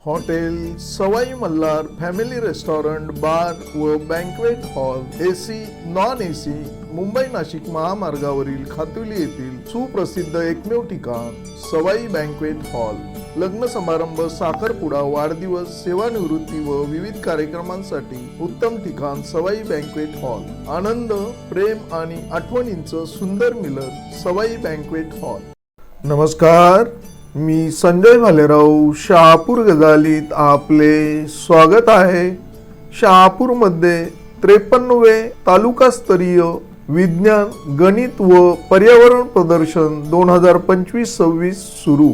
Hotel सवाई Malhar family restaurant bar व banquet hall AC non AC Mumbai Nashik महामार्गावरील खातुली येथील सुप्रसिद्ध एकमेव ठिकाण सवाई बँक्वेट हॉल लग्न समारंभ साखरपुडा वाढदिवस सेवानिवृत्ती व विविध कार्यक्रमांसाठी उत्तम ठिकाण सवाई बँक्वेट हॉल आनंद प्रेम आणि आठवणींचं सुंदर मिलन सवाई बँक्वेट हॉल। नमस्कार, मी संजय भालेराव शहापूर गजालीत आपले स्वागत आहे। शहापूरमध्ये 53वे तालुकास्तरीय विज्ञान गणित व पर्यावरण प्रदर्शन 2025-26 सुरू।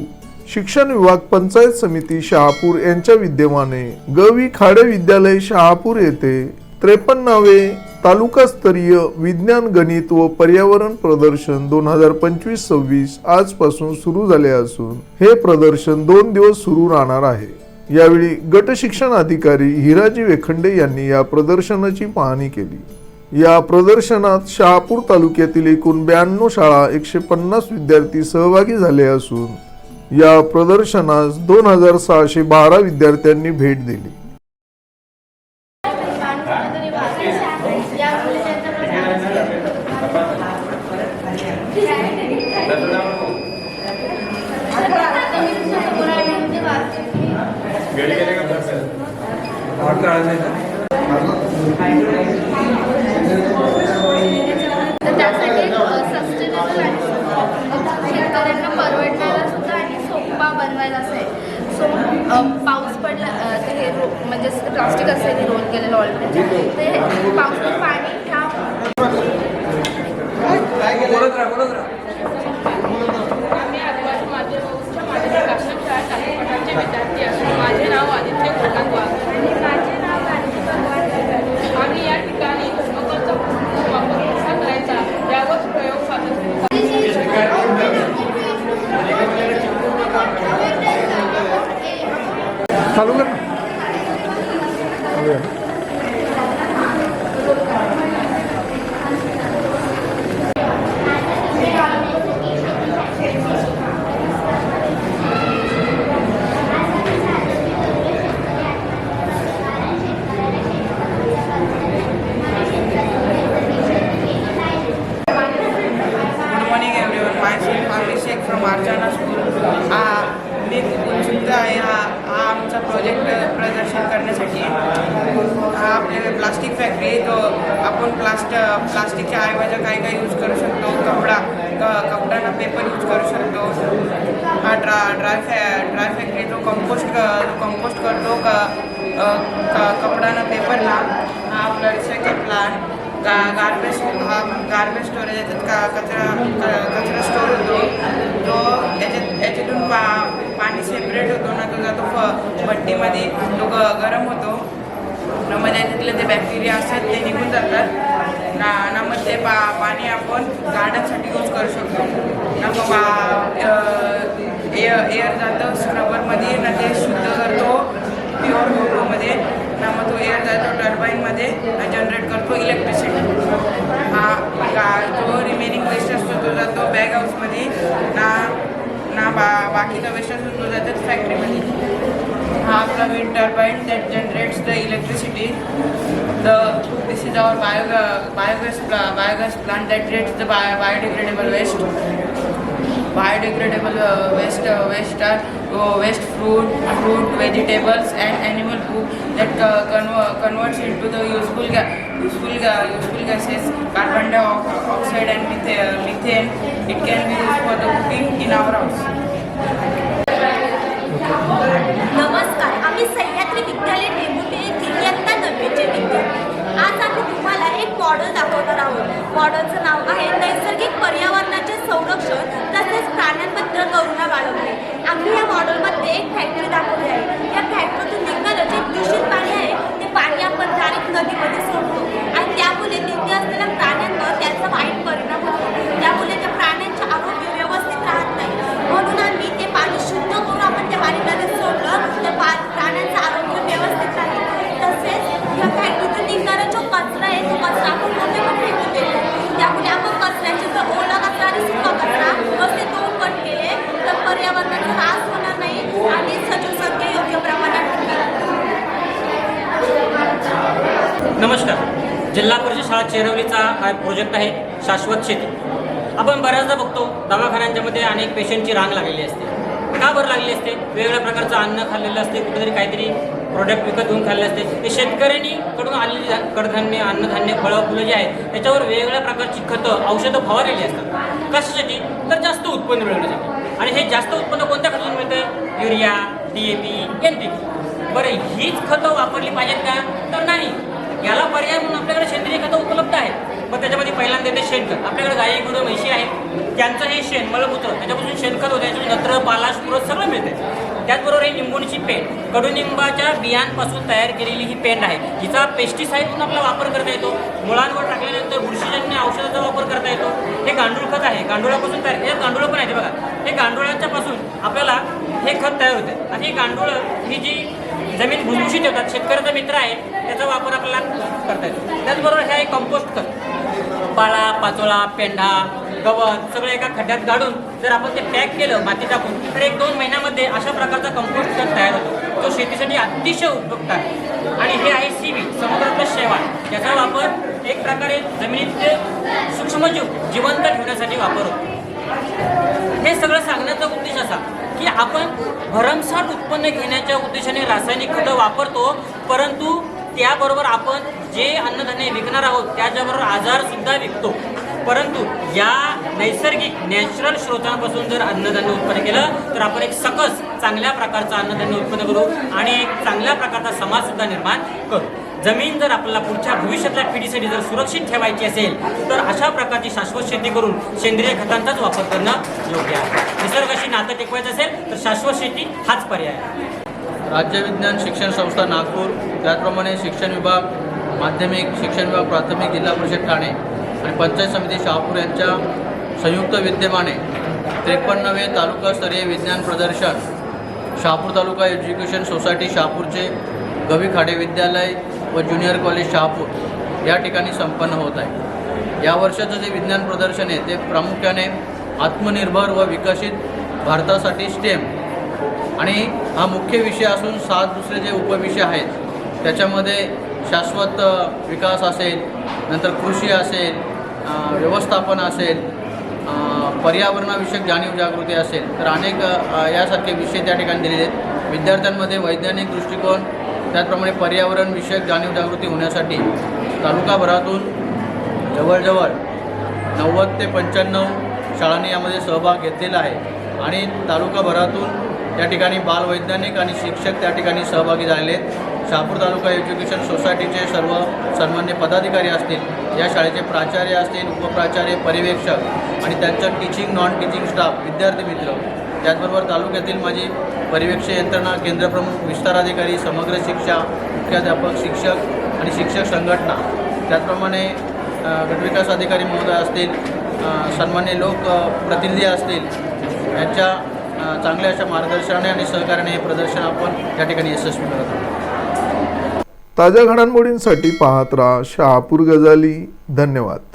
शिक्षण विभाग पंचायत समिती शहापूर यांच्या विद्यमाने गवी खाडे विद्यालय शहापूर येथे 53वे तालुकास्तरीय विज्ञान गणित व पर्यावरण प्रदर्शन 2025-26 आजपासून सुरू झाले असून हे प्रदर्शन 2 दिवस सुरू राहणार आहे। यावेळी गट शिक्षण अधिकारी हिराजी वेखंडे यांनी या प्रदर्शनाची पाहणी केली। या प्रदर्शनात शहापूर तालुक्यातील एकूण 92 शाळा 150 विद्यार्थी सहभागी झाले असून या प्रदर्शनास 2612 विद्यार्थ्यांनी भेट दिली। पाऊस पडला तर हे म्हणजे प्लास्टिक असेल रोल केलेलं ऑलरेडी ते पावसाचं पाणी आम्ही आदिवासी माध्यमाच्या माझ्या राष्ट्रीय शाळा विद्यार्थी असून माझे नाव आदित्य गोलंद वाघ माझे नाव आम्ही या ठिकाणी थर्मोकोलचा वापर कसा करायचा यावर प्रयोग सादर चालू कर फ्रॉम आर्चाना स्कूल। मी खूप उत्सुक आहे हा आमचा प्रोजेक्ट प्रदर्शन करण्यासाठी। हा आपल्याला प्लास्टिक फॅक्टरी तो आपण प्लास्टिकच्या ऐवजी काय यूज करू शकतो। कपड्याना पेपर यूज करू शकतो। हा ड्राय फॅक्टरी तो कंपोस्ट करतो कपड्याना पेपरला। हा आपला रिसायकल प्लांट गार्बेज स्टोरेज याच्यात कचरा स्टोर होतो तो याच्यातून पाणी सेपरेट होतो ना तो जातो भट्टीमध्ये तो गरम होतो ना मग त्याच्यातले ते बॅक्टेरिया असतात ते निघून जातात ना मग ते पाणी आपण गार्डनसाठी यूज करू शकतो ना मग एअर जातं स्क्रबरमध्ये ना ते शुद्ध करतो प्युअर मोटोमध्ये ना मग तो एअर जातो टर्बाईनमध्ये जनरेट करतो इलेक्ट्रिसिटी। जो रिमेनिंग वेस्ट असतो तो जातो बॅग हाऊसमध्ये ना बाकीचा वेस्ट असतो तो जातो फॅक्टरीमध्ये। हा आपला wind turbine that generates the electricity. This is our biogas plant that creates the biodegradable waste fruit, vegetables and animal poop that converts into the useful gases, carbon dioxide and methane. It can be used for the cooking in our house. नमस्कार, आम्ही सह्याद्री विद्यालय नेमुटे इयत्ता 9वीचे विद्यार्थी। आज आम्ही तुम्हाला एक model दाखवणार आहोत। मॉडेलचं नाव आहे नैसर्गिक पर्यावरणाचे संरक्षण तसेच प्राण्यांबद्दल करुणा बाळगणे। आम्ही या मॉडेलमध्ये एक फॅक्टरी दाखवली आहे। या फॅक्टरीतून निघणारं जे दूषित पाणी आहे ते पाणी आपण डायरेक्ट नदीमध्ये सोडतो आणि त्यामुळे तिथे असलेल्या प्राण्यांवर त्याचा वाईट परिणाम होतो। त्यामुळे त्या प्राण्यांचे आरोग्य व्यवस्थित राहत नाही। म्हणून आम्ही ते पाणी शुद्ध करून आपण त्या पाणी नदीत सोडलं तर प्राण्यांचं आरोग्य व्यवस्थित राहील। तसेच या फॅक्टरीतून निघणारा जो कचरा आहे तो कचरा आपण कुठे पण फेकून देतो। त्यामुळे आपण कचऱ्याचे जर ओला कचरा आणि सुका कचरा असे 2 गट केले तर पर्यावरणाचा ऱ्हास होणार नाही नमस्कार. जिल्हा परिषद शाळा चेरवलीचा हा प्रोजेक्ट आहे शाश्वत शेती. आपण बऱ्याचदा बघतो दवाखान्यांच्या मध्ये अनेक पेशंटची रांग लागलेली असते. का बरं लागलेली असते? वेगवेगळ्या प्रकारचं अन्न खाल्लेलं असते, कुठेतरी काहीतरी प्रोडक्ट विकत घेऊन खाल्ले असते. ते शेतकऱ्यांनी कडून आलेली कडधान्य, अन्नधान्य, फळं फुलं जी आहेत त्याच्यावर वेगवेगळ्या प्रकारची खतं, औषधं फवारलेली असतात. कशासाठी? तर जास्त उत्पन्न मिळवण्यासाठी. आणि हे जास्त उत्पन्न कोणत्या खतातून मिळतं? Urea, DAP, NPK. बरं, हीच खतं वापरली पाहिजेत का? तर नाही. याला पर्याय म्हणून आपल्याकडे सेंद्रिय खतं उपलब्ध आहेत. पण त्याच्यामध्ये पहिल्यांदा येते शेणखत. आपल्याकडे गाई गुरं म्हशी आहेत, त्यांचं हे शेण मलमूत्र त्याच्यापासून शेणखत होतं. त्याच्यामध्ये नत्र, पालाश, पुरत सगळं मिळते. त्याचबरोबर ही निंबोणीची पेंड, कडुनिंबाच्या बियांपासून तयार केलेली ही पेंड आहे. हिचा पेस्टिसाईड म्हणून आपला वापर करता येतो. मुळांवर टाकल्यानंतर बुरशीजन्य औषधाचा वापर करता येतो. हे गांडूळ खत आहे, गांडुळापासून तयार. हे गांडूळ पण आहे बघा. हे गांडुळाच्या पासून आपल्याला हे खत तयार होते. आणि हे गांडूळ ही जी जमीन भुसभुशीत ठेवतात, शेतकऱ्याचा मित्र आहे, त्याचा वापर आपल्याला करता येतो. त्याचबरोबर हे आहे कंपोस्ट खत. पाला, पाचोळा, पेंढा, गवत सगळं एका खड्ड्यात गाडून जर आपण ते पॅक केलं माती टाकून, तर 1-2 महिन्यामध्ये अशा प्रकारचा कंपोस्ट खत तयार होतो, जो शेतीसाठी अतिशय उपयुक्त आहे. आणि हे आहे सीवीड, समुद्रातलं शैवाल. याचा वापर एक प्रकारे जमिनीतले सूक्ष्मजीव जिवंत ठेवण्यासाठी वापर होतो. हे सगळं सांगण्याचा उद्देश असा की आपण भरमसाठ उत्पन्न घेण्याच्या उद्देशाने रासायनिक खतं वापरतो, परंतु त्याबरोबर आपण जे अन्नधान्य विकणार आहोत त्याच्याबरोबर आजारसुद्धा विकतो. परंतु या नैसर्गिक नॅचरल स्रोतांपासून जर अन्नधान्य उत्पन्न केलं तर आपण एक सकस चांगल्या प्रकारचं अन्नधान्य उत्पन्न करू आणि एक चांगल्या प्रकारचा समाजसुद्धा निर्माण करू. जमीन जर आपल्याला पुढच्या भविष्यातल्या पिढीसाठी जर सुरक्षित ठेवायची असेल तर अशा प्रकारची शाश्वत शेती करून सेंद्रिय खतांचाच वापर करणं योग्य आहे. निसर्गाशी नातं टिकवायचं असेल तर शाश्वत शेती हाच पर्याय आहे. राज्य विज्ञान शिक्षण संस्था नागपूर, त्याचप्रमाणे शिक्षण विभाग, माध्यमिक शिक्षण विभाग, प्राथमिक जिल्हा परिषद ठाणे आणि पंचायत समिती शहापूर यांच्या संयुक्त विद्यमाने 53वे तालुकास्तरीय विज्ञान प्रदर्शन शहापूर तालुका एज्युकेशन सोसायटी शहापूरचे गवी खाडे विद्यालय व ज्युनियर कॉलेज शहापूर या ठिकाणी संपन्न होत आहे. या वर्षाचं जे विज्ञान प्रदर्शन आहे ते प्रामुख्याने आत्मनिर्भर व विकसित भारतासाठी STEM आणि हा मुख्य विषय असून 7 दुसरे जे उपविषय आहेत त्याच्यामध्ये शाश्वत विकास असेल, नंतर कृषी असेल, व्यवस्थापन असेल, पर्यावरणाविषयक जाणीव जागृती असेल, तर अनेक यासारखे विषय त्या ठिकाणी दिलेले आहेत. विद्यार्थ्यांमध्ये वैज्ञानिक दृष्टिकोन, त्याचप्रमाणे पर्यावरण विषयक जाणीव जागृती होण्यासाठी तालुकाभरातून जवळजवळ 90 ते 95 शाळांनी यामध्ये सहभाग घेतलेला आहे आणि तालुकाभरातून त्या ठिकाणी बालवैज्ञानिक आणि शिक्षक त्या ठिकाणी सहभागी झालेले आहेत. शहापूर तालुका एज्युकेशन सोसायटीचे सर्व सन्मान्य पदाधिकारी असतील, या शाळेचे प्राचार्य असतील, उपप्राचार्य, पर्यवेक्षक आणि त्यांचं टीचिंग नॉन टीचिंग स्टाफ, विद्यार्थी मित्र, त्याचबरोबर तालुक्यातील माझी पर्यवेक्षक यंत्रणा, केंद्रप्रमुख, विस्ताराधिकारी, समग्र शिक्षा, मुख्याध्यापक, शिक्षक आणि शिक्षक संघटना, त्याचप्रमाणे गटविकास अधिकारी महोदय असतील, सन्मान्य लोकप्रतिनिधी असतील, यांच्या चांगल्या अशा मार्गदर्शनाने आणि सहकार्याने हे प्रदर्शन आपण या ठिकाणी यशस्वी करत आहोत. ताज्या घडामोडींसाठी पाहत राहा शहापूर गजाली. धन्यवाद.